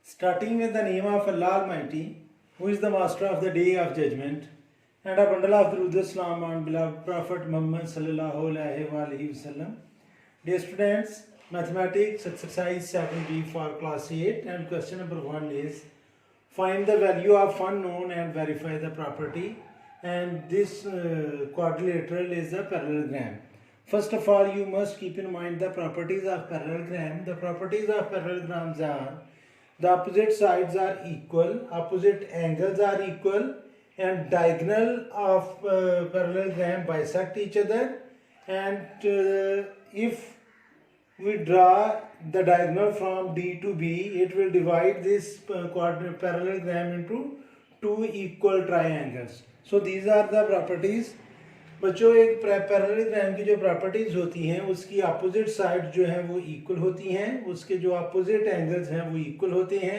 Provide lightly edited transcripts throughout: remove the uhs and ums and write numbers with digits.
Starting with the name of Allah Almighty, who is the master of the day of judgment, and a bundle of Durud Islam on beloved Prophet Muhammad sallallahu alaihi wasallam. Dear students, mathematics exercise 7b for class 8 and question number 1 is find the value of unknown and verify the property, and this quadrilateral is a parallelogram. First of all, you must keep in mind the properties of parallelogram. The properties of parallelograms are the opposite sides are equal, opposite angles are equal, and diagonal of parallelogram bisect each other, and if we draw the diagonal from D to B, it will divide this parallelogram into two equal triangles. So these are the properties. बच्चों, एक parallelogram की जो properties होती हैं उसकी opposite side जो है वो इक्वल होती हैं, उसके जो अपोजिट एंगल्स हैं वो इक्वल होते हैं,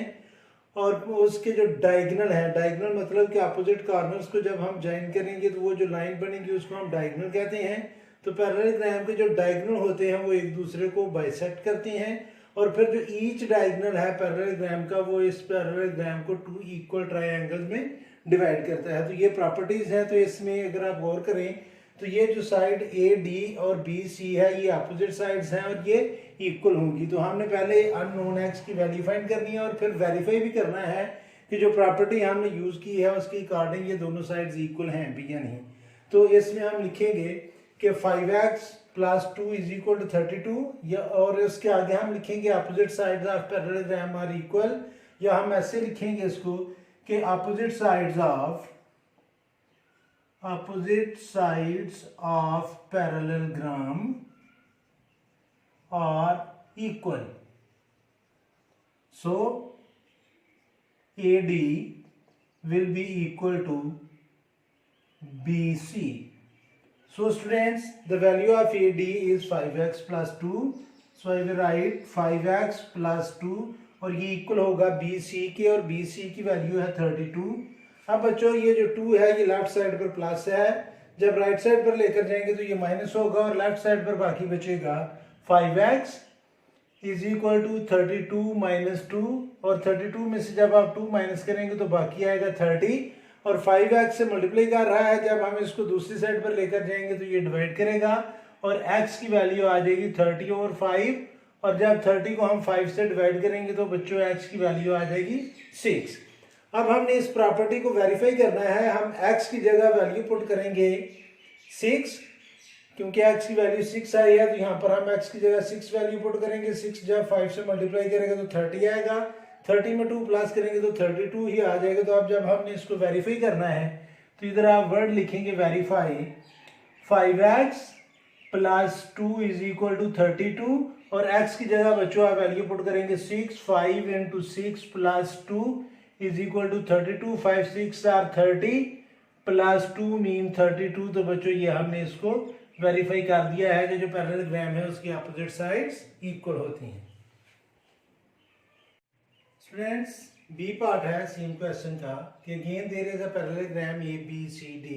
और उसके जो डायगोनल है, डायगोनल मतलब कि अपोजिट कॉर्नर्स को जब हम ज्वाइन करेंगे तो वो जो लाइन बनेगी उसको हम डायगोनल कहते हैं. तो पैरेललोग्राम के जो डायगोनल होते हैं वो एक दूसरे को बाइसेक्ट करते हैं, और फिर जो ईच डायगोनल है पैरेललोग्राम का वो इस पैरेललोग्राम को टू इक्वल ट्रायंगल्स में डिवाइड करता है. तो ये प्रॉपर्टीज हैं. तो इसमें अगर आप गौर करें तो ये जो साइड ए डी और बी सी है ये अपोजिट साइड्स हैं और ये इक्वल होंगी. तो हमने पहले अननोन एक्स की वैल्यू फाइंड करनी है और फिर वेरीफाई भी करना है कि जो प्रॉपर्टी हमने यूज की है उसके अकॉर्डिंग ये दोनों साइड्स इक्वल हैं भी या नहीं. तो इसमें हम लिखेंगे कि 5x + 2 = 32, या और इसके आगे हम लिखेंगे opposite sides of parallelogram are equal, या हम ऐसे लिखेंगे इसको कि opposite sides of parallelogram are equal. So AD will be equal to BC. So students, the value of AD is 5x + 2. So I will write 5x + 2 और ये equal होगा BC के, और BC की वैल्यू है 32. अब बच्चों ये जो 2 है ये लेफ्ट साइड पर प्लस है, जब राइट साइड पर लेकर जाएंगे तो ये माइनस होगा और लेफ्ट साइड पर बाकी बचेगा 5x = 32 - 2, और 32 में से जब आप 2 माइनस करेंगे तो बाकी आएगा 30, और 5x से मल्टीप्लाई कर रहा है, जब हम इसको दूसरी साइड पर लेकर जाएंगे तो ये डिवाइड करेगा और x की वैल्यू आ जाएगी 30/5, और जब 30 को हम 5 से डिवाइड करेंगे तो बच्चों x की वैल्यू आ जाएगी 6. अब हमने इस प्रॉपर्टी को वेरीफाई करना है. हम x की जगह वैल्यू पुट करेंगे 6, क्योंकि x की वैल्यू 6 आई है तो यहाँ पर हम x की जगह 6 वैल्यू पुट करेंगे. 6 जब 5 से मल्टीप्लाई करेंगे तो 30 आएगा, 30 में 2 प्लस करेंगे तो 32 ही आ जाएगा. तो अब जब हमने इसको वेरीफाई करना है तो इधर आप वर्ड लिखेंगे वेरीफाई 5x + 2 = 32, और x की जगह बच्चों आप वैल्यू पुट करेंगे 6. 5 × 6 + 2 = 32. 5 6 are 30 + 2 mean 32. तो बच्चों ये हमने इसको वेरीफाई कर दिया है कि जो पैरेललोग्राम है उसकी अपोजिट साइड्स इक्वल होती हैं. स्टूडेंट्स, बी पार्ट है सेम क्वेश्चन का कि again there is a parallelogram ABCD,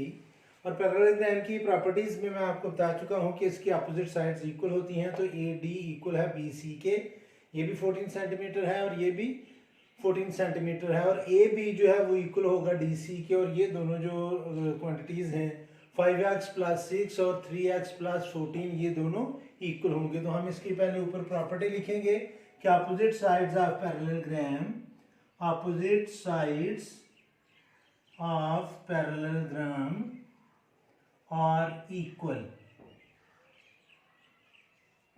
और पैरेललोग्राम की प्रॉपर्टीज में मैं आपको बता चुका हूं कि इसकी अपोजिट साइड्स इक्वल होती हैं. तो AD इक्वल है BC के, ये भी 14 सेंटीमीटर है और ये भी 14 सेंटीमीटर है, और AB जो है वो इक्वल होगा DC के, और ये दोनों जो क्वांटिटीज हैं 5x + 6 और 3x + 14 ये दोनों इक्वल होंगे. तो हम इसकी पहले ऊपर प्रॉपर्टी लिखेंगे कि opposite sides of parallelogram are equal.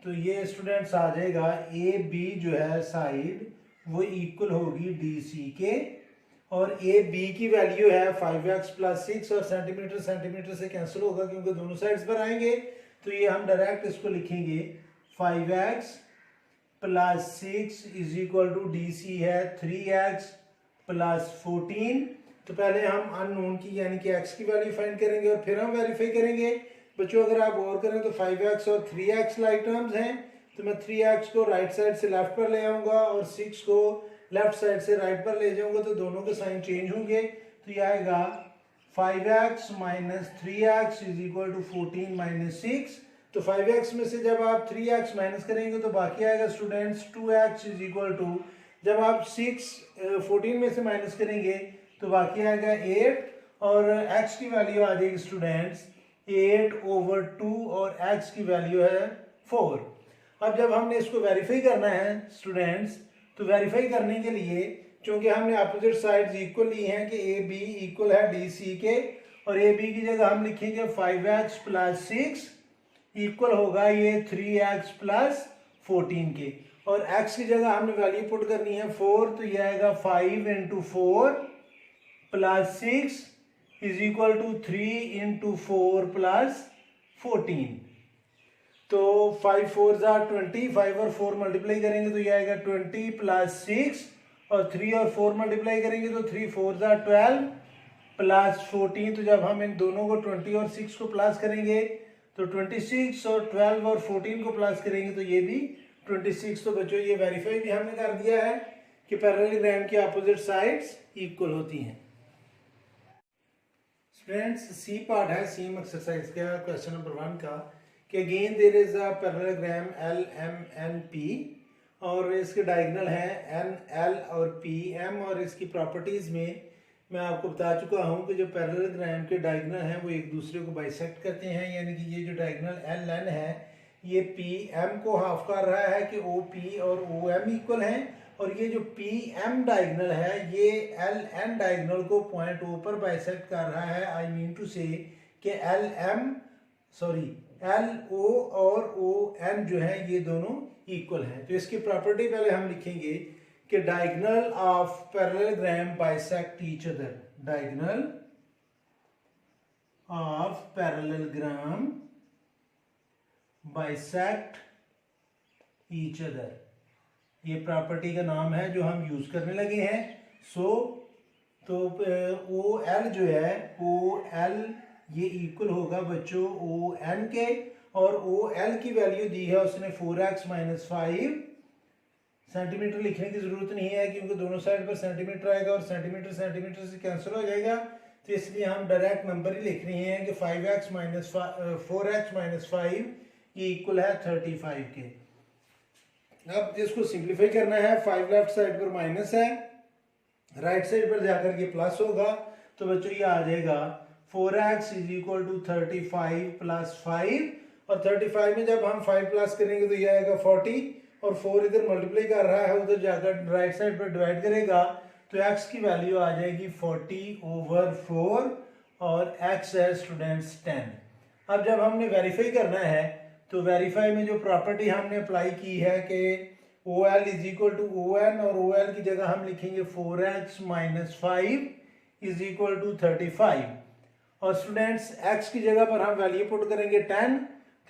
तो ये स्टूडेंट्स आ जाएगा AB जो है साइड वो इक्वल होगी DC के, और AB की वैल्यू है 5x + 6, और सेंटीमीटर से कैंसिल होगा क्योंकि दोनों साइड्स पर आएंगे. तो ये हम डायरेक्ट इसको लिखेंगे 5x + 6 = DC है 3x + 14. तो पहले हम अननोन की यानी कि x की वैल्यू फाइंड करेंगे और फिर हम वेरीफाई करेंगे. बच्चों अगर आप गौर करें तो 5x और 3x लाइक टर्म्स हैं, तो मैं 3x को राइट साइड से लेफ्ट पर ले आऊंगा और 6 को लेफ्ट साइड से राइट पर ले जाऊंगा, तो दोनों के साइन चेंज होंगे. तो ये आएगा 5x - 3x = 14 - 6. तो 5x में से जब आप 3x माइनस करेंगे तो बाकी आएगा स्टूडेंट्स 2x = जब आप 14 में से माइनस करेंगे तो बाकी आएगा 8 और x की वैल्यू आ जाएगी स्टूडेंट्स 8/2 और x की वैल्यू है 4। अब जब हमने इसको वेरीफाई करना है स्टूडेंट्स, तो वेरीफाई करने के लिए चूंकि हमने अपोजिट साइड्स इक्वल ली हैं कि ए बी इक्वल है डी सी के, और ए बी की जगह हम लिखेंगे 5x + 6 इक्वल होगा ये 3x + 14 के, और x की जगह हमने वैल्यू पुट करनी है 4, तो ये आएगा 5 × 4 + 6 = 3 × 4 + 14। तो 5 4 = 20, 5 और 4 मल्टीप्लाई करेंगे तो ये आएगा 20 + 6, और 3 और 4 मल्टीप्लाई करेंगे तो 3 4 = 12 + 14। तो जब हम इन दोनों को 20 और 6 को प्लस करेंगे तो 26, और 12 और 14 को प्लस करेंगे तो ये भी 26। तो बच्चों ये वेरीफाई भी हमने कर दिया है कि पैरेललोग्राम की अपोजिट साइड्स इक्वल होती हैं। स्टूडेंट्स सी पार्ट है सेम एक्सरसाइज का क्वेश्चन नंबर 1 का कि again there is a parallelogram L M N P, और इसके डायगोनल है एन एल और पी एम, और इसकी प्रॉपर्टीज में मैं आपको बता चुका हूँ कि जो पैरेललोग्राम के डायगोनल हैं वो एक दूसरे को बाइसेक्ट करते हैं, यानी कि ये जो डायगोनल एल एन है ये पी एम को हाफ कर रहा है कि ओ पी और ओ एम इक्वल हैं, और ये जो पी एम डायगोनल है ये एल एन डायगोनल को पॉइंट ओ पर बाइसेक्ट कर रहा है। आई मीन टू से कि एल ओ और ओ एन जो है ये दोनों इक्वल हैं। तो इसकी प्रॉपर्टी पहले हम लिखेंगे कि diagonal of parallelogram bisect each other, diagonal of parallelogram bisect each other, ये प्रॉपर्टी का नाम है जो हम यूज करने लगे हैं। तो ओ एल जो है ओ एल ये इक्वल होगा बच्चों ओ एन के, और ओ एल की वैल्यू दी है उसने 4x - 5 सेंटीमीटर। लिखने की जरूरत नहीं है क्योंकि दोनों साइड पर सेंटीमीटर आएगा और सेंटीमीटर सेंटीमीटर से कैंसिल हो जाएगा, तो इसलिए हम डायरेक्ट नंबर ही लिख रहे हैं कि 4x - 5 ये इक्वल है 35 के। अब इसको सिंप्लीफाई करना है, 5 लेफ्ट साइड पर माइनस है, राइट साइड पर जाकर के प्लस होगा, तो बच्चों ये आ जाएगा 4x = 35 + 5, और 35 में जब हम 5 प्लस करेंगे तो ये आएगा 40, और 4 इधर मल्टीप्लाई कर रहा है उधर जाकर राइट साइड पर डिवाइड करेगा तो x की वैल्यू आ जाएगी 40/4, और x है स्टूडेंट्स 10। अब जब हमने वेरीफाई करना है तो वेरीफाई में जो प्रॉपर्टी हमने अप्लाई की है कि OL = ON, और OL की जगह हम लिखेंगे 4x - 5 = 35, और स्टूडेंट्स x की जगह पर हम वैल्यू पुट करेंगे 10,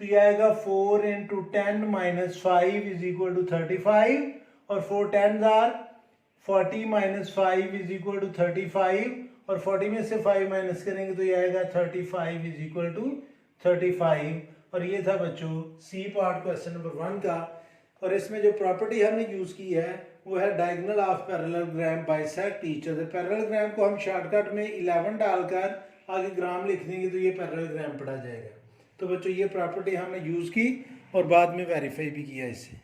तो ये आएगा 4 × 10 - 5 = 35, और 4 10s are 40 - 5 = 35, और 40 में से 5 माइनस करेंगे तो ये आएगा 35 = 35। और ये था बच्चों सी पार्ट क्वेश्चन नंबर 1 का, और इसमें जो प्रॉपर्टी हमने यूज की है वो है diagonal of parallelogram bisect each other. Parallelogram को हम शॉर्टकट में 11 डालकर आगे ग्राम लिख देंगे तो ये पैरेललोग्राम पढ़ा जाएगा। तो बच्चों ये प्रॉपर्टी हमने यूज की और बाद में वेरीफाई भी किया इसे।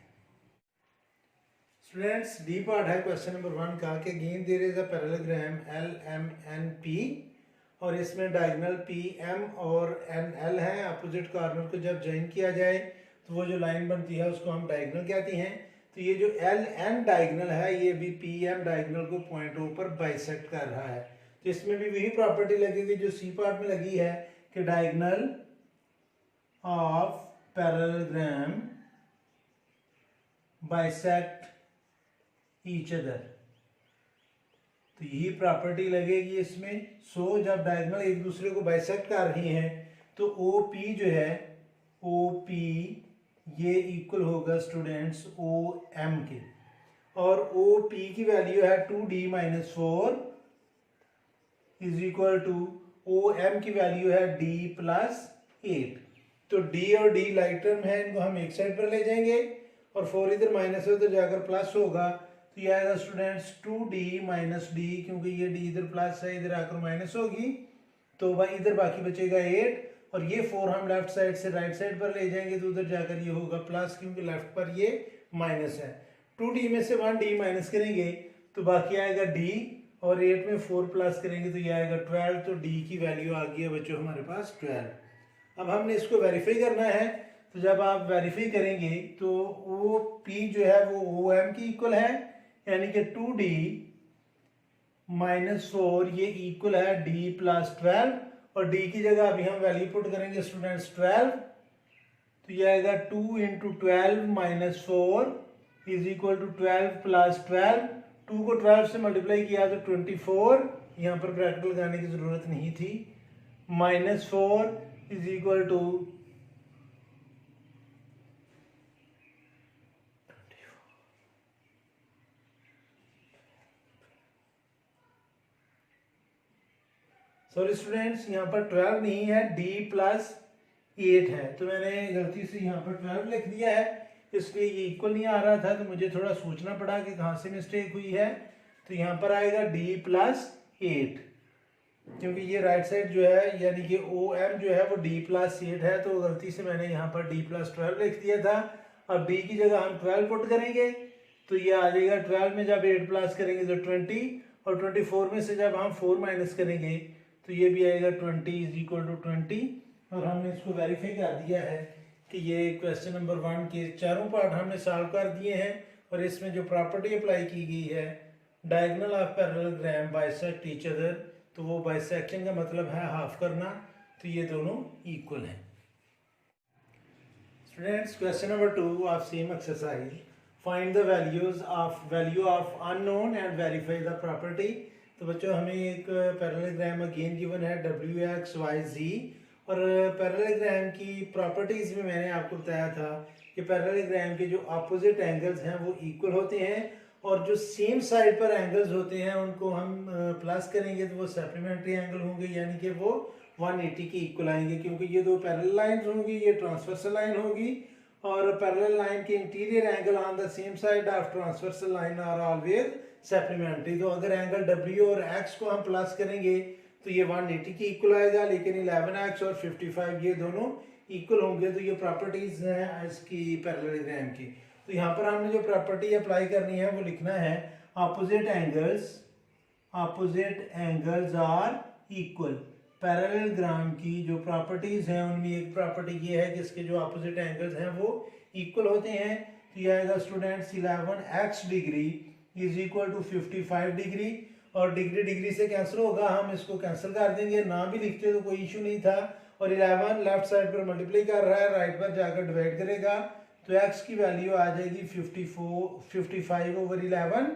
स्टूडेंट्स डी पार्ट है क्वेश्चन नंबर 1 का कि again there is a parallelogram L M N P, और इसमें डायगोनल पी एम और एन एल है। अपोजिट कॉर्नर को जब ज्वाइन किया जाए तो वो जो लाइन बनती है उसको हम डायगोनल कहते हैं। तो ये जो एल एन डायगोनल है ये भी पी एम डायगोनल को पॉइंट ओ पर बाइसेक्ट कर रहा है, तो इसमें भी वही प्रॉपर्टी लगेगी जो सी पार्ट में लगी है कि diagonal of parallelogram bisect each other, तो यही प्रॉपर्टी लगेगी इसमें। सो जब डायगोनल एक दूसरे को बाइसेक्ट कर रही हैं तो ओ पी जो है ओ पी ये इक्वल होगा स्टूडेंट्स ओ एम के, और ओ पी की वैल्यू है 2d - 4 = ओ एम की वैल्यू है d + 8। तो d और d लाइक टर्म है, इनको हम एक साइड पर ले जाएंगे, और 4 इधर माइनस है उधर जाकर प्लस होगा, तो ये आएगा स्टूडेंट्स 2d - d, क्योंकि ये d इधर प्लस है इधर आकर माइनस होगी, तो भाई इधर बाकी बचेगा 8, और ये 4 हम लेफ्ट साइड से राइट साइड पर ले जाएंगे तो उधर जाकर ये होगा प्लस, क्योंकि लेफ्ट पर ये माइनस है। 2d में से 1d माइनस करेंगे तो बाकी आएगा d, और 8 में 4 प्लस करेंगे तो ये आएगा 12, तो d की वैल्यू आ गई है बच्चों हमारे पास 12। अब हमने इसको वेरीफाई करना है, तो जब आप वेरीफाई करेंगे तो वो p जो है वो OM की इक्वल है, यानी कि 2d माइनस 4 ये इक्वल है d प्लस 12, और d की जगह अभी हम वैल्यू पुट करेंगे स्टूडेंट्स 12, तो ये आएगा 2 into 12 minus 4 is equal to 12 plus 12, 2 को 12 से मल्टीप्लाई किया तो 24, यहाँ पर ब्रैकेट लगाने की जरूरत नहीं थी, minus 4 is equal to 24। Sorry students, यहाँ पर 12 नहीं है, d प्लस 8 है, तो मैंने गलती से यहाँ पर 12 लिख दिया है, इसलिए ये इक्वल नहीं आ रहा था, तो मुझे थोड़ा सोचना पड़ा कि कहाँ से मिस्टेक हुई है। तो यहाँ पर आएगा d प्लस 8, क्योंकि ये राइट साइड जो है यानी कि OM जो है वो d प्लस 8 है, तो गलती से मैंने यहाँ पर d प्लस 12 लिख दिया था। अब d की जगह हम 12 पुट करेंगे तो ये आ जाएगा 12 में जब 8 प्लस करेंगे तो 20, और 24 में से जब हम 4 माइनस करेंगे तो ये भी आएगा 20 इज इक्वल टू 20, और हमने इसको वेरीफाई कर दिया है कि ये क्वेश्चन नंबर 1 के चारों पार्ट हमने सॉल्व कर दिए हैं, और इसमें जो प्रॉपर्टी अप्लाई की गई है diagonal of parallelogram bisect each other, तो वो बाइसेक्शन का मतलब है हाफ करना, तो ये दोनों इक्वल हैं। Students, question number 2 of same exercise, find the value of unknown and verify the property. तो बच्चों हमें एक पैरेललोग्राम अगेन गिवन है WXYZ, और पैरेललोग्राम की प्रॉपर्टीज में मैंने आपको बताया था कि पैरेललोग्राम के जो अपोजिट एंगल्स हैं वो इक्वल होते हैं, और जो सेम साइड पर एंगल्स होते हैं उनको हम प्लस करेंगे तो वो सप्लीमेंट्री एंगल होंगे, यानी कि वो 180 के इक्वल आएंगे, क्योंकि ये दो पैरेलल लाइंस होंगी, ये ट्रांसवर्सल लाइन होगी, और पैरेलल लाइन के interior angle on the same side of transversal line are always supplementary. तो अगर एंगल W और X को हम प्लस करेंगे तो ये 180 के इक्वल आएगा, लेकिन 11x और 55 ये दोनों इक्वल होंगे, तो ये प्रॉपर्टीज हैं इसकी पैरेललोग्राम की। तो यहाँ पर हमने जो प्रॉपर्टी अप्लाई करनी है वो लिखना है opposite angles are equal. Parallelogram की जो प्रॉपर्टीज हैं उनमें एक प्रॉपर्टी ये है कि इसके जो ऑपोजिट एंगल्स हैं वो इक्वल होते हैं। तो ये आएगा students 11x degree is equal to 55 degree, और डिग्री डिग्री से कैंसिल होगा, हम इसको कैंसिल कर देंगे, ना भी लिखते तो कोई इशू नहीं था। और 11 लेफ्ट साइड पर मल्टीप्लाई कर रहा है, राइट पर जाकर डिवाइड करेगा तो x की वैल्यू आ जाएगी 55 ओवर 11,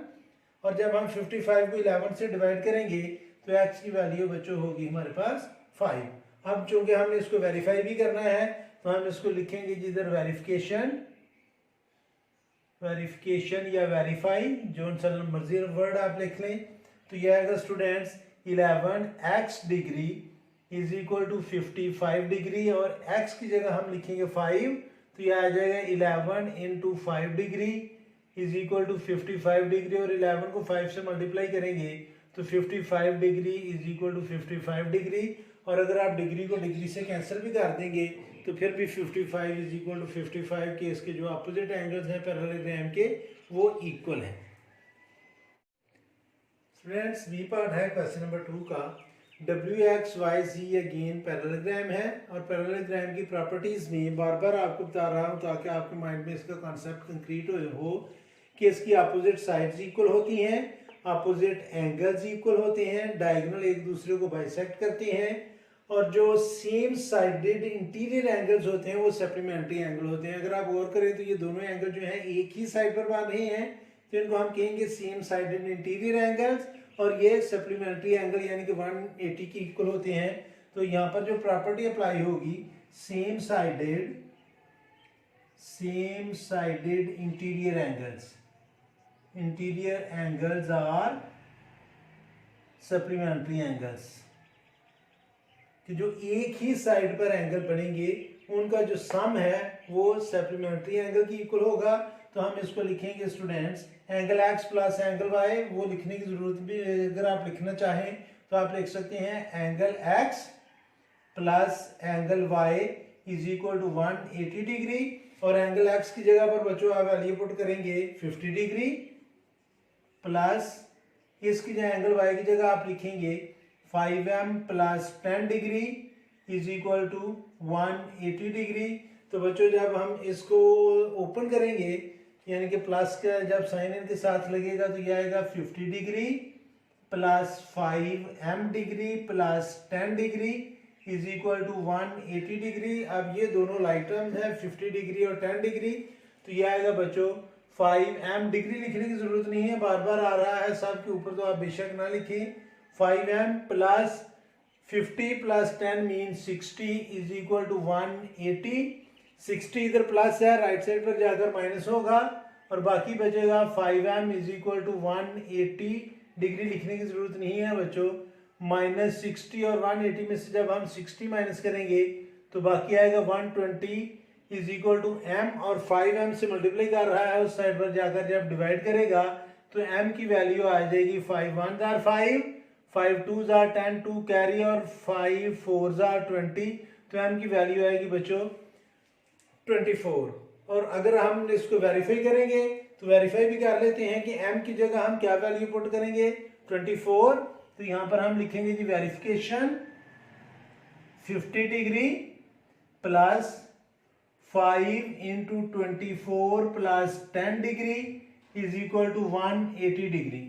और जब हम 55 को 11 से डिवाइड करेंगे तो x की वैल्यू बच्चों होगी हमारे पास 5। अब चूंकि हमने इसको वेरीफाई भी करना है तो हम इसको लिखेंगे जिधर वेरिफिकेशन या वेरीफाई, जो सा मर्जी वर्ड आप लिख लें। तो यह आएगा students 11x degree is equal to 55 degree, और x की जगह हम लिखेंगे 5, तो यह आ जाएगा 11 into 5 degree is equal to 55 degree, और 11 को 5 से मल्टीप्लाई करेंगे तो 55 degree is equal to 55 degree, और अगर आप डिग्री को डिग्री से कैंसिल भी कर देंगे तो फिर भी 55 इज इक्वल टू 55 के इसके जो अपोजिट एंगल्स हैं पैरेललोग्राम के वो इक्वल हैं। स्टूडेंट्स, बी पार्ट है क्वेश्चन नंबर 2 का। WXYZ अगेन पैरेललोग्राम है, और पैरेललोग्राम की प्रॉपर्टीज में बार बार आपको बता रहा हूँ ताकि आपके माइंड में इसका कॉन्सेप्ट कंक्रीट हो कि इसकी अपोजिट साइड्स इक्वल होती हैं, अपोजिट एंगल्स इक्वल होते हैं, डायगोनल एक दूसरे को बाइसेक्ट करते हैं, और जो सेम साइडेड इंटीरियर एंगल्स होते हैं वो सप्लीमेंट्री एंगल होते हैं। अगर आप गौर करें तो ये दोनों एंगल जो हैं एक ही साइड पर बन रहे हैं, तो इनको हम कहेंगे सेम साइडेड इंटीरियर एंगल्स, और ये सप्लीमेंट्री एंगल यानी कि 180 के इक्वल होते हैं। तो यहाँ पर जो प्रॉपर्टी अप्लाई होगी same sided interior angles are supplementary angles, कि जो एक ही साइड पर एंगल बनेंगे उनका जो सम है वो सप्लीमेंट्री एंगल की इक्वल होगा। तो हम इसको लिखेंगे students angle x plus angle y, वो लिखने की जरूरत भी अगर आप लिखना चाहें तो आप लिख सकते हैं angle x plus angle y is equal to 180 degree, और एंगल एक्स की जगह पर बच्चों आप वैल्यू पुट करेंगे 50 डिग्री प्लस इसकी जो एंगल वाई की जगह आप लिखेंगे 5m plus 10 degree is equal to 180 degree. तो बच्चों जब हम इसको ओपन करेंगे यानी कि प्लस का जब साइन इनके साथ लगेगा तो यह आएगा 50 degree plus 5m degree plus 10 degree is equal to 180 degree. अब ये दोनों लाइक टर्म्स है 50 डिग्री और 10 डिग्री, तो ये आएगा बच्चों 5m डिग्री लिखने की जरूरत नहीं है, बार बार आ रहा है सब के ऊपर तो आप बेशक ना लिखें। 5m plus 50 plus 10 mean 60 is equal to 180। 60 इधर प्लस है, राइट साइड पर जाकर माइनस होगा और बाकी बचेगा 5m is equal to 180 degree लिखने की जरूरत नहीं है बच्चों। माइनस 60 और 180 में से जब हम 60 माइनस करेंगे तो बाकी आएगा 120 इज इक्वल टू m, और 5m से मल्टीप्लाई कर रहा है उस साइड पर जाकर जब डिवाइड करेगा तो m की वैल्यू आ जाएगी 5 1 are 5, 5 2 are 10, 2 कैरी और 5 4 are 20, तो m की वैल्यू आएगी बच्चों 24। और अगर हम इसको वेरीफाई करेंगे तो वेरीफाई भी कर लेते हैं कि m की जगह हम क्या वैल्यू पुट करेंगे 24, तो यहां पर हम लिखेंगे जी verification 50 degree plus 5 into 24 plus 10 degree is equal to 180 degree.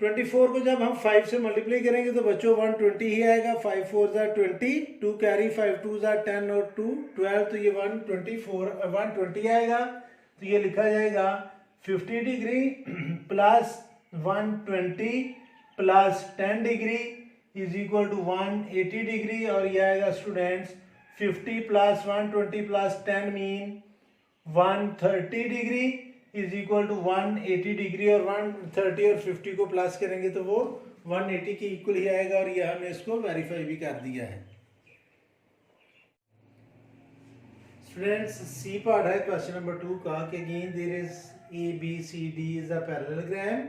24 को जब हम 5 से मल्टीप्लाई करेंगे तो बच्चों 120 ही आएगा। 5 4 are 20, 2 कैरी, 5 2 are 10 और 2 12, तो ये 120 आएगा। तो ये लिखा जाएगा 50 degree plus 120 plus 10 degree is equal to 180 degree, और ये आएगा students 50 plus 120 plus 10 mean 130 degree is equal to 180 degree, और 130 और 50 को प्लस करेंगे तो वो 180 के इक्वल ही आएगा, और ये हमने इसको वेरीफाई भी कर दिया है। स्टूडेंट्स सी पार्ट है क्वेश्चन नंबर 2 का कि again there is A B C D is a parallelogram,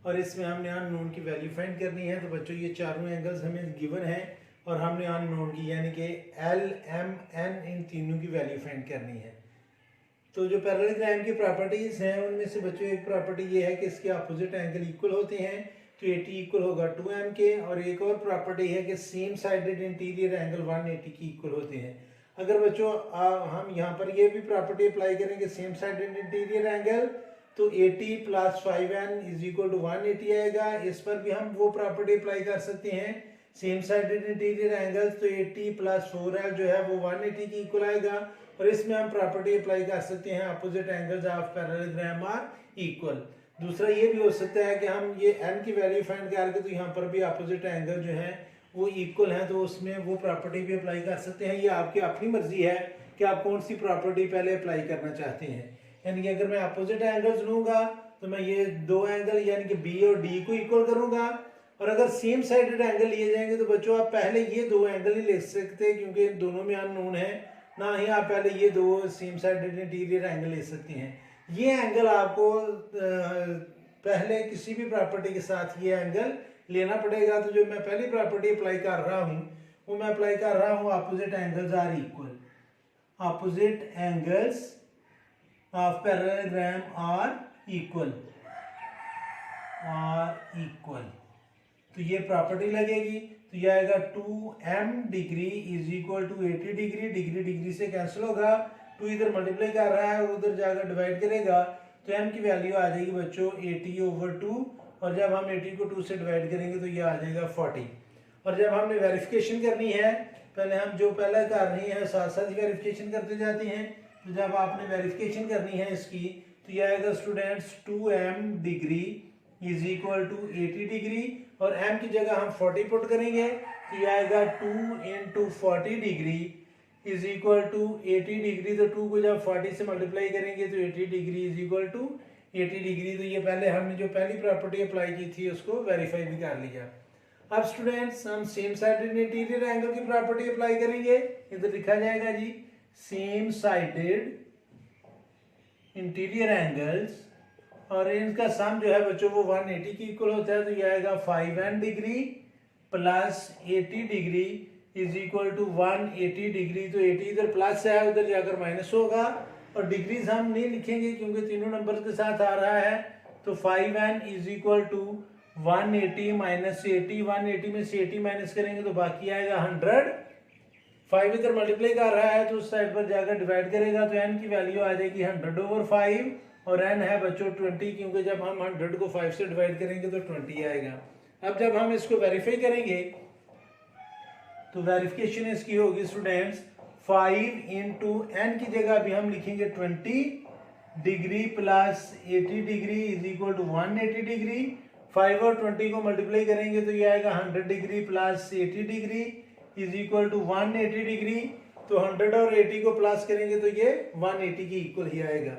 और इसमें हमने अननोन की वैल्यू फाइंड करनी है। तो बच्चों ये चारों एंगल्स हमें गिवन है और हमने अननोन की यानी कि एल एम एन इन तीनों की वैल्यू फाइंड करनी है। तो जो पैरेललोग्राम की प्रॉपर्टीज हैं उनमें से बच्चों एक प्रॉपर्टी ये है कि इसके अपोजिट एंगल इक्वल होते हैं, तो 80 इक्वल होगा 2m के, और एक और प्रॉपर्टी है कि सेम साइडेड इंटीरियर एंगल 180 की इक्वल होते हैं। अगर बच्चों हम यहाँ पर ये भी प्रॉपर्टी अप्लाई करेंगे सेम साइडेड इंटीरियर एंगल, तो 80 plus 5n is equal to 180 आएगा। इस पर भी हम वो प्रॉपर्टी अप्लाई कर सकते हैं सेम साइडेड इंटीरियर एंगल्स, तो 80 प्लस 4l जो है वो 180 की इक्वल आएगा, और इसमें हम प्रॉपर्टी अप्लाई कर सकते हैं opposite angles of parallelogram are equal. दूसरा ये भी हो सकता है कि हम ये n की वैल्यू फाइंड करके तो यहाँ पर भी अपोजिट एंगल जो है वो इक्वल है, तो उसमें वो प्रॉपर्टी भी अप्लाई कर सकते हैं। ये आपकी अपनी मर्जी है कि आप कौन सी प्रॉपर्टी पहले अप्लाई करना चाहते हैं। यानी कि अगर मैं अपोजिट एंगल्स लूंगा तो मैं ये दो एंगल यानी कि बी और डी को इक्वल करूंगा, और अगर सेम साइडेड एंगल लिए जाएंगे तो बच्चों आप पहले ये दो एंगल ही ले सकते क्योंकि दोनों में अननोन है, ना ही आप पहले ये दो सेम साइडेड इंटीरियर एंगल ले सकते हैं। ये एंगल आपको पहले किसी भी प्रॉपर्टी के साथ ये एंगल लेना पड़ेगा। तो जो मैं पहली प्रॉपर्टी अप्लाई कर रहा हूँ वो मैं अप्लाई कर रहा हूँ opposite angles are equal, opposite angles of parallelogram are equal तो ये प्रॉपर्टी लगेगी, तो ये आएगा 2m degree is equal to 80 degree, degree degree से कैंसिल होगा, 2 इधर मल्टीप्लाई कर रहा है और उधर जाकर डिवाइड करेगा तो m की वैल्यू आ जाएगी बच्चों 80/2, और जब हम 80 को 2 से डिवाइड करेंगे तो ये आ जाएगा 40। और जब हमने वेरिफिकेशन करनी है, पहले हम जो पहले कर रहे हैं साथ साथ वेरिफिकेशन करते जाते हैं, तो जब आपने वेरिफिकेशन करनी है इसकी तो ये आएगा students 2m degree is equal to 80 degree, और m की जगह हम 40 पुट करेंगे तो ये आएगा 2 into 40 degree is equal to 80 degree. तो 2 को जब 40 से मल्टीप्लाई करेंगे तो 80 degree is equal to 80 degree. तो ये पहले हमने जो पहली प्रॉपर्टी अप्लाई की थी उसको वेरीफाई भी कर लिया। अब स्टूडेंट्स हम सेम साइडेड इंटीरियर एंगल की प्रॉपर्टी अप्लाई करेंगे। इधर लिखा जाएगा जी सेम साइडेड इंटीरियर एंगल्स, और इनका सम जो है बच्चों वो 180 की इक्वल होता है, तो ये आएगा 5n degree plus 80 degree is equal to 180 degree. तो 80 इधर प्लस है, उधर जाकर माइनस होगा, और डिग्रीज हम नहीं लिखेंगे क्योंकि तीनों नंबर के साथ आ रहा है। तो 5n is equal to 180 minus 80, 180 में से 80 माइनस करेंगे तो बाकी आएगा 100। 5 इधर मल्टीप्लाई कर रहा है तो उस साइड पर जाकर डिवाइड करेगा तो n की वैल्यू आ जाएगी 100/5, और n है बच्चों 20, क्योंकि जब हम 100 को 5 से डिवाइड करेंगे तो 20 आएगा। अब जब हम इसको वेरीफाई करेंगे तो वेरिफिकेशन इसकी होगी स्टूडेंट्स 5 इंटू एन की जगह अभी हम लिखेंगे 20 degree plus 80 degree is equal to 180 degree. 5 और 20 को मल्टीप्लाई करेंगे तो ये आएगा 100 degree plus 80 degree is equal to 180 degree. तो 100 और 80 को प्लस करेंगे तो ये 180 की इक्वल ही आएगा।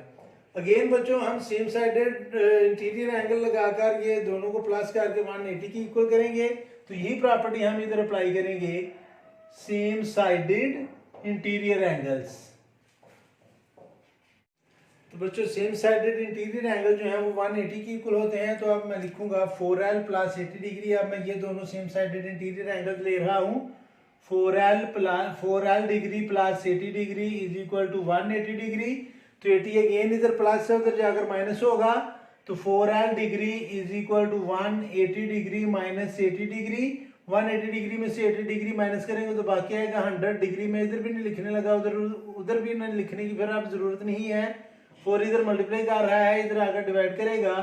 अगेन बच्चों हम सेम साइडेड इंटीरियर एंगल लगाकर ये दोनों को प्लस करके 180 की इक्वल करेंगे। तो यही प्रॉपर्टी हम इधर अप्लाई करेंगे सेम साइडेड इंटीरियर एंगल्स। तो बच्चों सेम साइडेड इंटीरियर एंगल जो है वो 180 की इक्वल होते हैं। तो अब मैं लिखूंगा 4l प्लस 80 डिग्री। अब मैं ये दोनों सेम साइडेड इंटीरियर एंगल ले रहा हूँ। 4l degree plus 80 degree is equal to 180 degree. तो 80 अगेन इधर प्लस है, उधर जाकर माइनस होगा। तो 4l degree is equal to 180 degree minus 80 degree. 180 degree में से 80 डिग्री माइनस करेंगे तो बाकी आएगा 100 डिग्री। में इधर भी नहीं लिखने लगा, उधर भी नहीं लिखने की फिर अब जरूरत नहीं है। 4 इधर मल्टीप्लाई कर रहा है, इधर आकर डिवाइड करेगा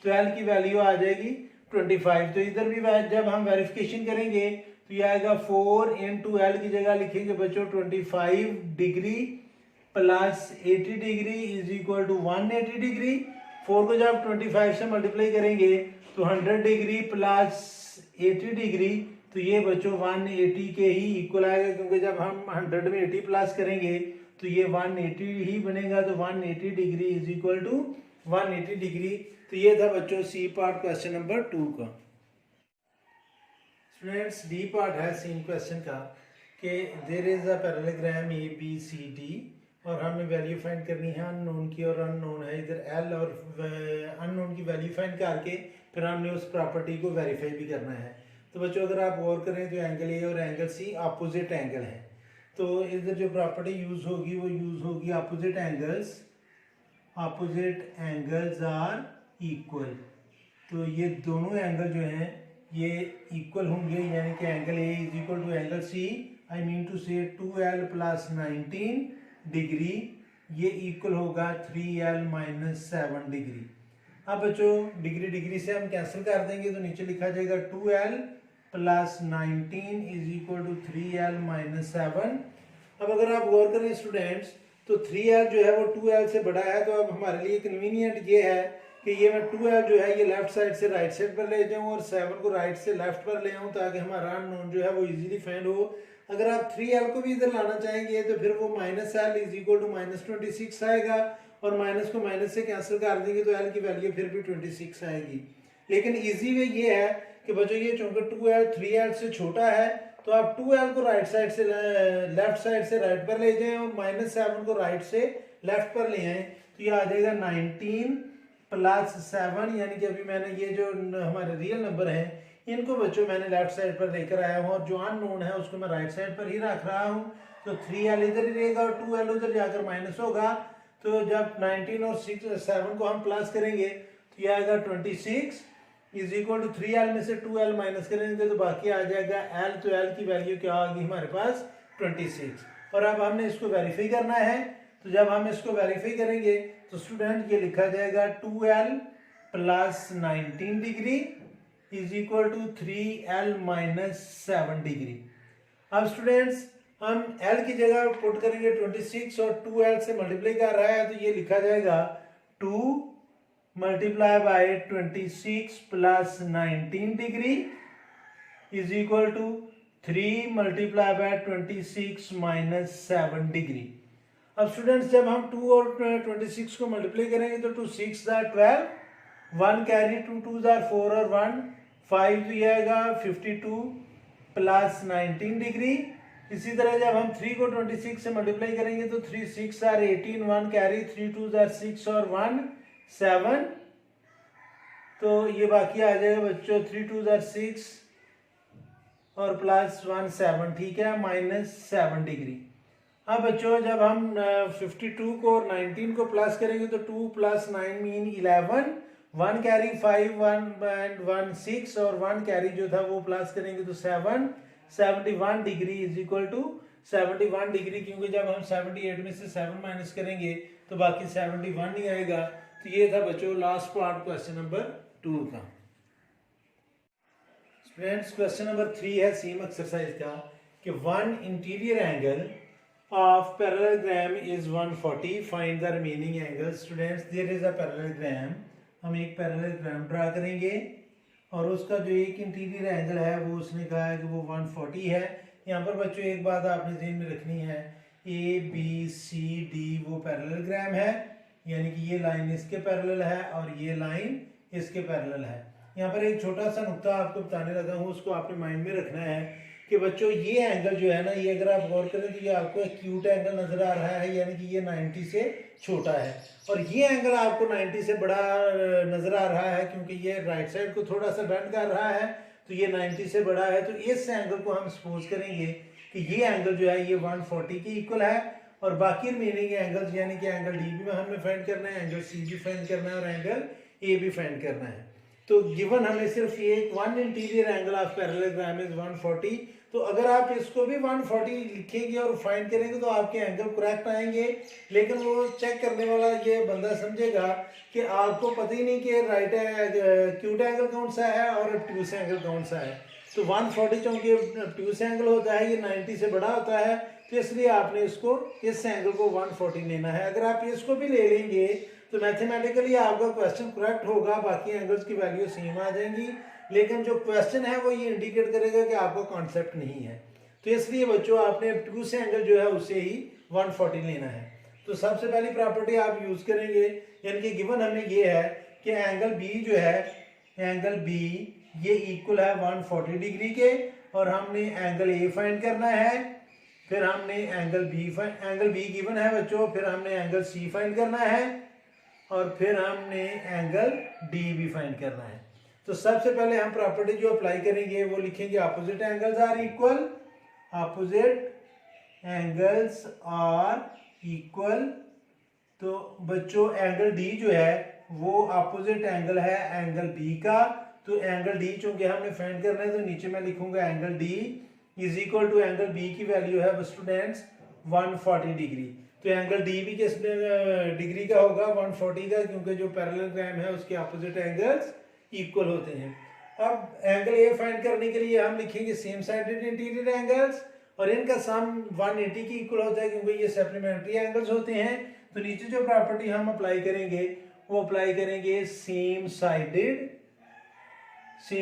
तो l की वैल्यू आ जाएगी 25। तो इधर भी जब हम वेरिफिकेशन करेंगे तो ये आएगा 4 इंटू एल की जगह लिखेंगे बच्चों 25 degree plus 80 degree is equal to 180 degree. 4 को जब 25 से मल्टीप्लाई करेंगे तो 100 डिग्री प्लस 80 डिग्री। तो ये बच्चों 180 के ही इक्वल आएगा, क्योंकि जब हम 100 में 80 प्लस करेंगे तो ये 180 ही बनेगा। तो 180 degree is equal to 180 degree. तो ये था बच्चों सी पार्ट क्वेश्चन नंबर 2 का। स्टूडेंट्स डी पार्ट है सेम क्वेश्चन का कि there is a parallelogram A B C D और हमें वैल्यू फाइंड करनी है अननोन की, और अननोन है इधर एल, और अननोन की वैल्यू फाइंड करके फिर हमने उस प्रॉपर्टी को वेरीफाई भी करना है। तो बच्चों अगर आप गौर करें तो एंगल ए और एंगल सी अपोजिट एंगल है। तो इधर जो प्रॉपर्टी यूज होगी वो यूज होगी अपोजिट एंगल्स आर इक्वल। तो ये दोनों एंगल जो हैं ये इक्वल होंगे, यानी कि angle A is equal to angle C, I mean to say 2l plus 19 degree ये इक्वल होगा 3l माइनस 7 डिग्री। अब बच्चों डिग्री डिग्री से हम कैंसिल कर देंगे तो नीचे लिखा जाएगा 2l plus 19 is equal to 3l minus 7। अब अगर आप गौर करें स्टूडेंट्स तो 3l जो है वो 2l से बड़ा है। तो अब हमारे लिए कन्वीनियंट ये है कि ये मैं 2l जो है ये लेफ्ट साइड से राइट साइड पर ले जाऊँ और 7 को राइट से लेफ्ट पर ले आऊँ, ताकि हमारा अननोन जो है वो इजीली फाइंड हो। अगर आप 3l को भी इधर लाना चाहेंगे तो फिर वो minus l is equal to minus 26 आएगा, और माइनस को माइनस से कैंसिल कर देंगे तो l की वैल्यू फिर भी 26 आएगी। लेकिन इजी वे ये है कि बच्चों ये चूंकि 2l 3l से छोटा है तो आप 2l को राइट साइड से लेफ्ट साइड से राइट पर ले जाएं और माइनस 7 को राइट से लेफ्ट पर ले आए। तो ये आ जाएगा 19 प्लस 7, यानी कि अभी मैंने ये जो हमारे रियल नंबर हैं इनको बच्चों मैंने लेफ्ट साइड पर लेकर आया हूँ, और जो अननोन है उसको मैं राइट साइड पर ही रख रहा हूँ। तो 3l इधर ही रहेगा और 2l उधर जाकर माइनस होगा। तो जब 19 और 7 को हम प्लस करेंगे तो ये आएगा 26 इज इक्वल टू 3l में से 2l माइनस करेंगे तो बाकी आ जाएगा l। तो l की वैल्यू क्या होगी हमारे पास 26। और अब हमने इसको वेरीफाई करना है। तो जब हम इसको वेरीफाई करेंगे तो स्टूडेंट ये लिखा जाएगा 2l plus 19 degree is equal to 3l minus 7 degree. अब स्टूडेंट्स हम l की जगह पुट करेंगे 26 और 2l से मल्टीप्लाई कर रहा है तो ये लिखा जाएगा 2 multiply by 26 plus 19 degree is equal to 3 multiply by 26 minus 7 degree. अब स्टूडेंट्स जब हम 2 और 26 को मल्टीप्लाई करेंगे तो 2 6 12, 1 कैरी 2 2 4 और 1 5 तो ये आएगा 52 प्लस 19 डिग्री। इसी तरह जब हम 3 को 26 से मल्टीप्लाई करेंगे तो 3 6 आर 18, 1 कैरी 3 2 6 और 1 7। तो ये बाकी आ जाएगा बच्चों 3 2 6 और +1 7, ठीक है, -7 डिग्री। अब बच्चों जब हम 52 को और 19 को प्लस करेंगे तो 2 + 9 मीन 11, 1 कैरी 5, 1 एंड 1 6 और 1 कैरी जो था वो प्लस करेंगे तो 7, 71 degree is equal to 71 degree, क्योंकि जब हम 78 में से 7 माइनस करेंगे तो बाकी 71 ही आएगा। तो ये था बच्चों लास्ट पार्ट क्वेश्चन नंबर 2 का। स्टूडेंट्स क्वेश्चन नंबर 3 है सेम एक्सरसाइज का कि one interior angle of parallelogram is 140, find the remaining angles। Students there is a parallelogram, हम एक पैरेललोग्राम ड्रा करेंगे और उसका जो एक इंटीरियर एंगल है वो उसने कहा है कि वो 140 है। यहाँ पर बच्चों एक बात आपने ध्यान में रखनी है, ए बी सी डी वो पैरेललोग्राम है, यानी कि ये लाइन इसके पैरेलल है और ये लाइन इसके पैरेलल है। यहाँ पर एक छोटा सा नुक्ता आपको बताने लगा हूँ, उसको आपने माइंड में रखना है कि बच्चों ये एंगल जो है ना, ये अगर आप गौर करें तो ये आपको एक्यूट एंगल नजर आ रहा है, यानी कि ये 90 से छोटा है, और ये एंगल आपको 90 से बड़ा नजर आ रहा है क्योंकि ये राइट साइड को थोड़ा सा बेंड कर रहा है, तो ये 90 से बड़ा है। तो इस एंगल को हम सपोज करेंगे कि ये एंगल जो है ये 140 के इक्वल है, और बाकी रिमेनिंग एंगल्स यानी कि एंगल डी भी हमने फाइंड करना है, एंगल सी भी फाइंड करना है और एंगल ए भी फाइंड करना है। तो गिवन हमें सिर्फ एक one interior angle of parallelogram is 140, तो अगर आप इसको भी 140 लिखेंगे और फाइंड करेंगे तो आपके एंगल करेक्ट आएंगे, लेकिन वो चेक करने वाला ये बंदा समझेगा कि आपको पता ही नहीं कि राइट एक्यूट एंगल कौन सा है और ट्यूस एंगल कौन सा है। तो 140 चूंकि ट्यूस एंगल होता है, ये 90 से बड़ा होता है, तो इसलिए आपने इसको इस एंगल को 140 लेना है। अगर आप इसको भी ले लेंगे तो मैथमेटिकली आपका क्वेश्चन करेक्ट होगा, बाकी एंगल्स की वैल्यू सेम आ जाएंगी, लेकिन जो क्वेश्चन है वो ये इंडिकेट करेगा कि आपको कॉन्सेप्ट नहीं है। तो इसलिए बच्चों आपने ट्यूस एंगल जो है उससे ही 140 लेना है। तो सबसे पहली प्रॉपर्टी आप यूज करेंगे, यानी कि गिवन हमें ये है कि एंगल बी जो है, एंगल बी ये इक्वल है 140 डिग्री के, और हमने एंगल ए फाइंड करना है, फिर हमने एंगल बी गिवन है बच्चों, फिर हमने एंगल सी फाइंड करना है, और फिर हमने एंगल डी भी फाइंड करना है। तो सबसे पहले हम प्रॉपर्टी जो अप्लाई करेंगे वो लिखेंगे opposite angles are equal, opposite angles are equal. तो बच्चों एंगल डी जो है वो ऑपोजिट एंगल है एंगल बी का, तो एंगल डी चूंकि हमने फाइंड करना है तो नीचे मैं लिखूंगा angle D is equal to angle B की वैल्यू है स्टूडेंट्स 140 डिग्री। तो एंगल डी भी किस डिग्री का होगा, 140 का, क्योंकि जो पैरेललोग्राम है उसके ऑपोजिट एंगल्स इक्वल होते हैं। अब एंगल ए फाइंड करने के लिए हम लिखेंगे सेम साइडेड इंटीरियर एंगल्स, और इनका सम 180 की इक्वल होता है क्योंकि ये सप्लीमेंट्री एंगल्स होते हैं। तो नीचे जो प्रॉपर्टी हम अप्लाई करेंगे वो अप्लाई करेंगे सेम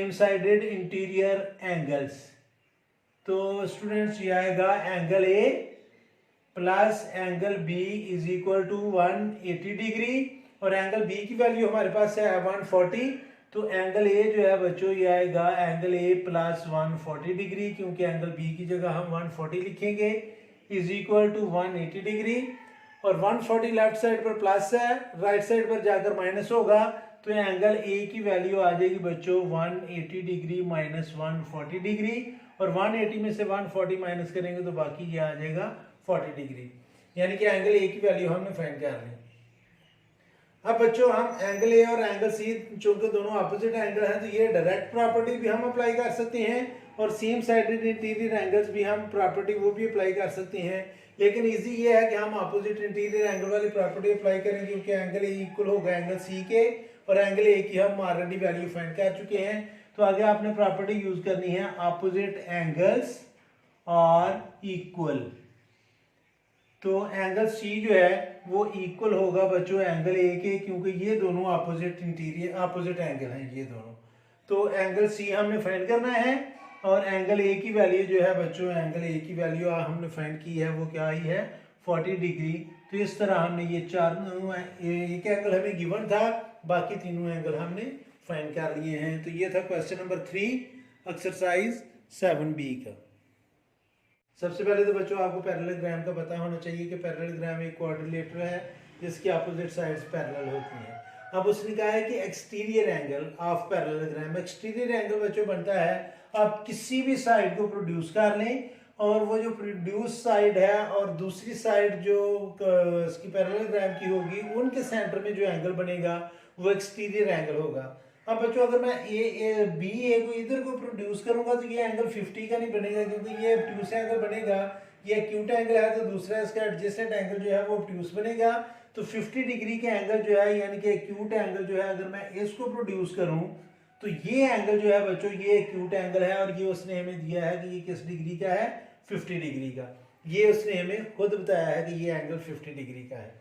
साइडेड इंटीरियर एंगल्स। तो स्टूडेंट्स ये आएगा angle A plus angle B is equal to 180 degree, और एंगल बी की वैल्यू हमारे पास है 140, तो एंगल ए जो है बच्चों ये आएगा एंगल ए प्लस 140 डिग्री, क्योंकि एंगल बी की जगह हम 140 लिखेंगे, इज इक्वल टू 180 डिग्री, और 140 लेफ्ट साइड पर प्लस है, राइट साइड पर जाकर माइनस होगा, तो एंगल ए की वैल्यू आ जाएगी बच्चों 180 डिग्री माइनस 140 डिग्री, और 180 में से 140 माइनस करेंगे तो बाकी ये आ जाएगा 40 डिग्री, यानी कि एंगल ए की वैल्यू हमने फाइंड कर ली। अब बच्चों हम एंगल ए और एंगल सी चूंकि दोनों ऑपोजिट एंगल हैं, तो ये डायरेक्ट प्रॉपर्टी भी हम अप्लाई कर सकते हैं, और सेम साइडेड इंटीरियर एंगल्स भी हम प्रॉपर्टी वो भी अप्लाई कर सकते हैं, लेकिन इजी ये है कि हम ऑपोजिट इंटीरियर एंगल वाली प्रॉपर्टी अप्लाई करेंगे, क्योंकि एंगल ए इक्वल होगा एंगल सी के, और एंगल ए की हम ऑलरेडी वैल्यू फाइंड कर चुके हैं। तो आगे आपने प्रॉपर्टी यूज करनी है ऑपोजिट एंगल्स आर इक्वल। तो एंगल सी जो है वो इक्वल होगा बच्चों एंगल ए के, क्योंकि ये दोनों ऑपोजिट एंगल हैं ये दोनों। तो एंगल सी हमने फाइंड करना है, और एंगल ए की वैल्यू जो है बच्चों, एंगल ए की वैल्यू हमने फाइंड की है वो क्या आई है 40 डिग्री। तो इस तरह हमने ये एक एंगल हमें गिवन था, बाकी तीनों एंगल हमने फाइंड कर लिए हैं। तो ये था क्वेश्चन नंबर 3 एक्सरसाइज 7B का। सबसे पहले तो बच्चों आपको पैरेललोग्राम का पता होना चाहिए कि पैरेललोग्राम एक क्वाड्रिलेटरल है जिसकी अपोजिट साइड्स पैरेलल होती हैं। अब उसने कहा है कि exterior angle of parallelogram, exterior angle बच्चों बनता है आप किसी भी साइड को प्रोड्यूस कर लें और वो जो प्रोड्यूस साइड है और दूसरी साइड जो इसकी पैरेललोग्राम की होगी उनके सेंटर में जो एंगल बनेगा वो एक्सटीरियर एंगल होगा। अब बच्चों अगर मैं बी ए को इधर को प्रोड्यूस करूंगा तो ये एंगल 50 का नहीं बनेगा, क्योंकि ये ऑब्ट्यूस एंगल बनेगा, ये एक्यूट एंगल है तो दूसरा इसका एडजेसेंट एंगल जो है वो ऑब्ट्यूस बनेगा। तो 50 डिग्री के एंगल जो है यानी कि एक्यूट एंगल जो है अगर मैं इसको प्रोड्यूस करूं तो ये एंगल जो है बच्चों ये एक्यूट एंगल है और ये उसने हमें दिया है कि ये किस डिग्री का है, 50 डिग्री का। ये उसने हमें खुद बताया है कि ये एंगल 50 डिग्री का है।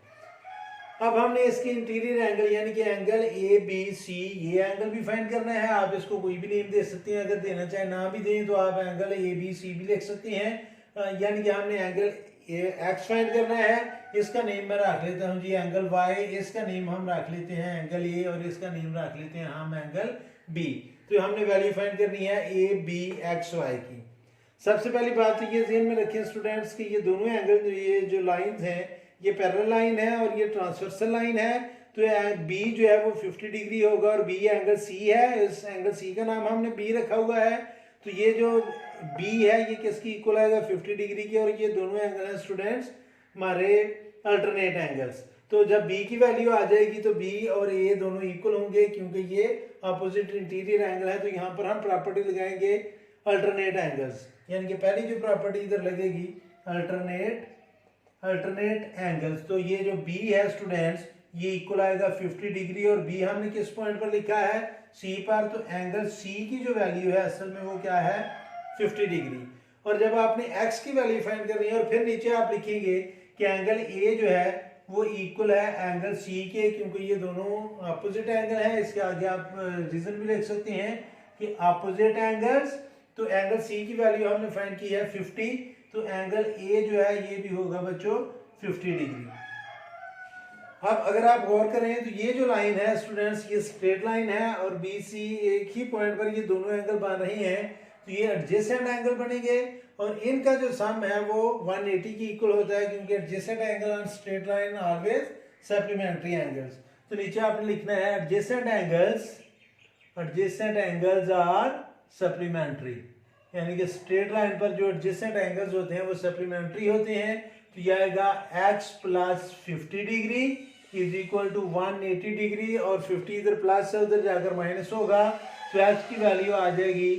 अब हमने इसके इंटीरियर एंगल यानी कि एंगल ए बी सी ये एंगल भी फाइंड करना है। आप इसको कोई भी नेम दे सकते हैं, अगर देना चाहे ना भी दें तो आप एंगल ए बी सी भी लिख सकते हैं। यानी कि हमने एंगल एक्स फाइंड करना है, इसका नेम मैं रख लेता हूँ जी एंगल वाई, इसका नेम हम रख लेते हैं एंगल ए और इसका नेम रख लेते हैं हम एंगल बी। तो हमने वैल्यू फाइंड करनी है ए बी एक्स वाई की। सबसे पहली बात तो ये ध्यान में रखें स्टूडेंट्स कि ये दोनों एंगल ये जो लाइंस हैं ये पैरेलल लाइन है और ये ट्रांसवर्सल लाइन है। तो बी जो है वो 50 डिग्री होगा और बी एंगल सी है, इस एंगल सी का नाम हमने बी रखा हुआ है। तो ये जो बी है ये किसकी इक्वल आएगा, 50 डिग्री की, और ये दोनों एंगल हैं स्टूडेंट्स हमारे अल्टरनेट एंगल्स। तो जब बी की वैल्यू आ जाएगी तो बी और ए दोनों इक्वल होंगे क्योंकि ये अपोजिट इंटीरियर एंगल है। तो यहाँ पर हम प्रॉपर्टी लगाएंगे अल्टरनेट एंगल्स, यानी कि पहली जो प्रॉपर्टी इधर लगेगी अल्टरनेट एंगल्स। तो ये जो बी है स्टूडेंट्स ये इक्वल आएगा 50 डिग्री और बी हमने किस पॉइंट पर लिखा है, सी पर। तो एंगल सी की जो वैल्यू है असल में वो क्या है, 50 डिग्री। और जब आपने एक्स की वैल्यू फाइंड करनी है और फिर नीचे आप लिखेंगे कि एंगल ए जो है वो इक्वल है एंगल सी के, क्योंकि ये दोनों अपोजिट एंगल है। इसके आगे आप रीजन भी लिख सकते हैं कि अपोजिट एंगल्स। तो एंगल सी की वैल्यू हमने फाइंड की है 50, तो एंगल ए जो है ये भी होगा बच्चों 50 डिग्री। अब अगर आप गौर करें तो ये जो लाइन है स्टूडेंट्स ये स्ट्रेट लाइन है और बी सी एक ही पॉइंट पर ये दोनों एंगल बन रहे हैं, तो ये एडजेसेंट एंगल बनेंगे और इनका जो सम है वो 180 की इक्वल होता है, क्योंकि adjacent angle on straight line always supplementary angles. तो नीचे आपने लिखना है एडजेसेंट एंगल्स आर सप्लीमेंट्री, यानी कि स्ट्रेट लाइन पर जो एडजेसेंट एंगल्स होते हैं वो सप्लीमेंट्री होते हैं। तो यह आएगा x plus 50 degree is equal to 180 degree और 50 इधर प्लस है उधर जाकर माइनस होगा, तो x की वैल्यू आ जाएगी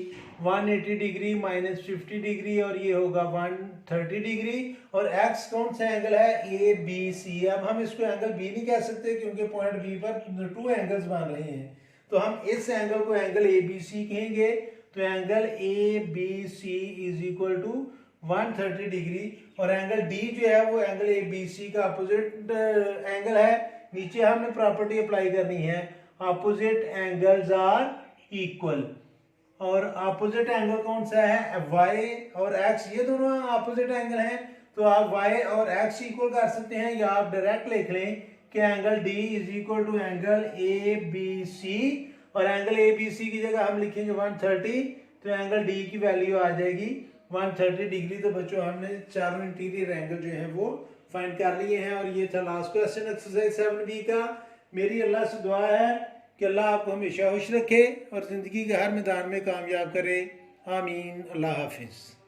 180 डिग्री माइनस 50 डिग्री और ये होगा 130 डिग्री। और x कौन सा एंगल है, ए बी सी। अब हम इसको एंगल बी नहीं कह सकते क्योंकि पॉइंट बी पर 2 एंगल्स बन रहे हैं, तो हम इस एंगल को एंगल ए बी सी कहेंगे। तो angle A B C is equal to 130 degree और एंगल डी जो है वो एंगल ए बी सी का अपोजिट एंगल है। नीचे हमने प्रॉपर्टी अप्लाई करनी है अपोजिट एंगल्स आर इक्वल, और अपोजिट एंगल कौन सा है, वाई और एक्स, ये दोनों अपोजिट एंगल हैं। तो आप वाई और एक्स इक्वल कर सकते हैं या आप डायरेक्ट लिख लें कि angle D is equal to angle A B C और एंगल ए बी सी की जगह हम लिखेंगे 130, तो एंगल डी की वैल्यू आ जाएगी 130 डिग्री। तो बच्चों हमने चारों इंटीरियर एंगल जो है वो फाइंड कर लिए हैं और ये था लास्ट क्वेश्चन एक्सरसाइज 7B का। मेरी अल्लाह से दुआ है कि अल्लाह आपको हमेशा खुश रखे और ज़िंदगी के हर मैदान में कामयाब करे। आमीन। अल्लाह हाफिज़।